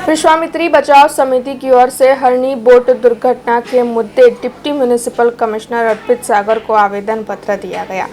विश्वामित्री बचाव समिति की ओर से हरणी बोट दुर्घटना के मुद्दे डिप्टी म्युनिसिपल कमिश्नर अर्पित सागर को आवेदन पत्र दिया गया।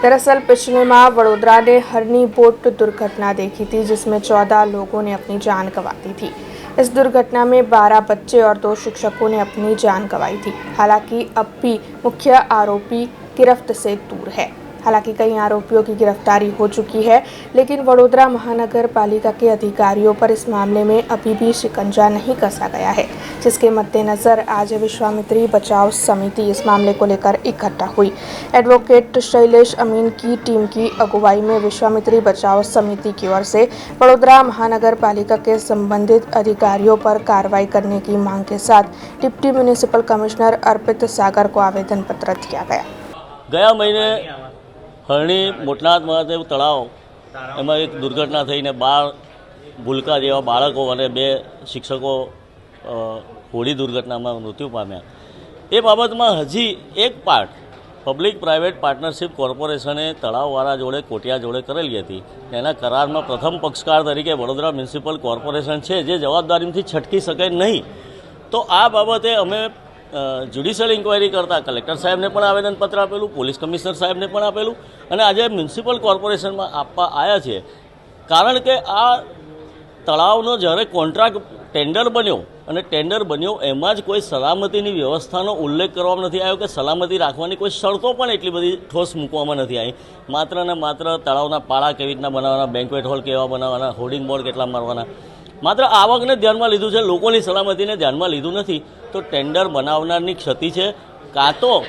दरअसल पिछले माह वडोदरा ने हरणी बोट दुर्घटना देखी थी, जिसमें 14 लोगों ने अपनी जान गंवा दी थी। इस दुर्घटना में 12 बच्चे और 2 शिक्षकों ने अपनी जान गंवाई थी। हालांकि अब भी मुख्य आरोपी गिरफ्त से दूर है। हालांकि कई आरोपियों की गिरफ्तारी हो चुकी है, लेकिन वडोदरा महानगर पालिका के अधिकारियों पर इस मामले में अभी भी शिकंजा नहीं कसा गया है, जिसके मद्देनजर आज विश्वामित्री बचाव समिति इस मामले को लेकर इकट्ठा हुई। एडवोकेट शैलेश अमीन की टीम की अगुवाई में विश्वामित्री बचाव समिति की ओर से वडोदरा महानगर पालिका के संबंधित अधिकारियों पर कार्रवाई करने की मांग के साथ डिप्टी म्युनिसिपल कमिश्नर अर्पित सागर को आवेदन पत्र दिया गया महीने हरणी मोटनाथ महादेव तलाव एमां एक दुर्घटना थई ने 12 भूलका जेवा बाळको अने 2 शिक्षको होड़ी दुर्घटना में मृत्यु पाम्या। ए बाबतमां हजी एक पार्ट पब्लिक प्राइवेट पार्टनरशिप कॉर्पोरेशने तलाववाळा जोड़े कोटिया जोड़े करेली हती। एना करार में प्रथम पक्षकार तरीके वडोदरा म्युनिसिपल कॉर्पोरेशन छे, जे जवाबदारीथी छटकी शके नहीं। तो आ बाबते अमे ज्युडिशियल इन्क्वायरी करता कलेक्टर साहेब ने पण आवेदनपत्र आपेलू, पोलीस कमिश्नर साहेब ने पण आपेलू अने आज म्युनिसिपल कॉर्पोरेशन में आपवा आया छे। कारण के आ तलावनो ज्यारे कॉन्ट्राक्ट टेंडर बन्यो अने टेंडर बन्यो एमां ज कोई सलामतीनी व्यवस्थानो उल्लेख करवामां नथी आव्यो के सलामती राखवानी कोई शर्तो पण एटली बधी ठोस मूकवामां नथी आई। मात्र ने मात्र तलावना पाळा केवी रीतना बनाववाना, बेंक्वेट हॉल केवा बनाववाना, होर्डिंग बोर्ड केटला मारवाना, मात्र आवकने ध्यान में लीधुं छे, लोकोनी सलामती ने ध्यान में लीधुं नथी। तो टेंडर बनावनारनी क्षति है, कां तो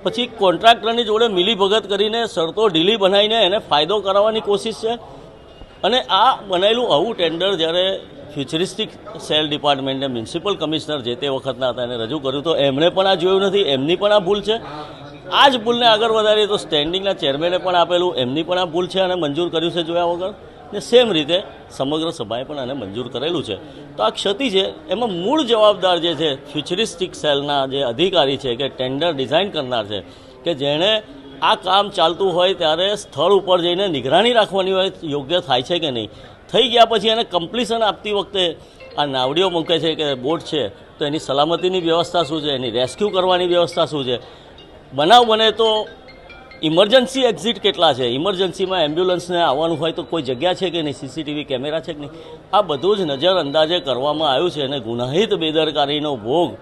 पछी कॉन्ट्राक्टरनी जोड़े मिलीभगत करीने शर्तो ढीली बनावीने एने फायदो कराववानी कोशिश है। अने आ बनायेलुं आवुं टेंडर ज्यारे फ्यूचरिस्टिक सेल डिपार्टमेंटे म्युनिसिपल कमिश्नर जे ते वखतना हता एने रजू कर्युं तो एमणे पण आ जोयुं नथी, एमनी पण आ भूल छे। आ ज भूलने आगळ वधारीए तो स्टेन्डिंगना चेरमेने पण आपेलुं, एमनी पण आ भूल छे अने मंजूर कर्युं छे जोया वगर ने सेम रीते समग्र सभाए पण आने मंजूर करेलू है। तो आ क्षति है एमां मूळ जवाबदार जे छे फ्यूचरिस्टिक सेलना जे अधिकारी है कि टेंडर डिजाइन करनार है कि जेणे आ काम चालतुं होय त्यारे स्थळ उपर जईने निगराणी राखवानी होय योग्य थाय छे कि नहीं, थई गया पछी एने कम्प्लीशन आपती वखते आ नावડીઓ मूके छे कि बोट है तो एनी सलामतीनी व्यवस्था शुं छे, एनी रेस्क्यू करवानी व्यवस्था शुं छे, बनाव बने तो इमरजन्सी एक्जिट केटला है, इमरजन्सी में एम्ब्युलन्स ने आववानुं होय तो कोई जग्या है कि नहीं, सीसीटीवी कैमरा है कि नहीं, आ बधुं ज नजर अंदाजे करवामां आव्युं छे अने गुनाहित बेदरकारीनो भोग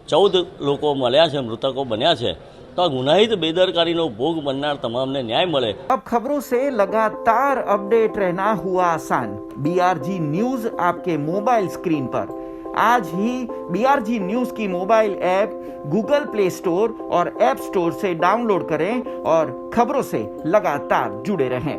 14 लोको मळ्या छे, मृतको बन्या छे। तो आ गुनाहित बेदरकारीनो भोग बननार तमामने न्याय मळे। अब खबरों से लगातार अपडेट रहना हुआ आसान। BRG न्यूज आपके मोबाइल स्क्रीन पर आज ही BRG न्यूज की mobile app Google play store और ऐप स्टोर से डाउनलोड करें और खबरों से लगातार जुड़े रहें।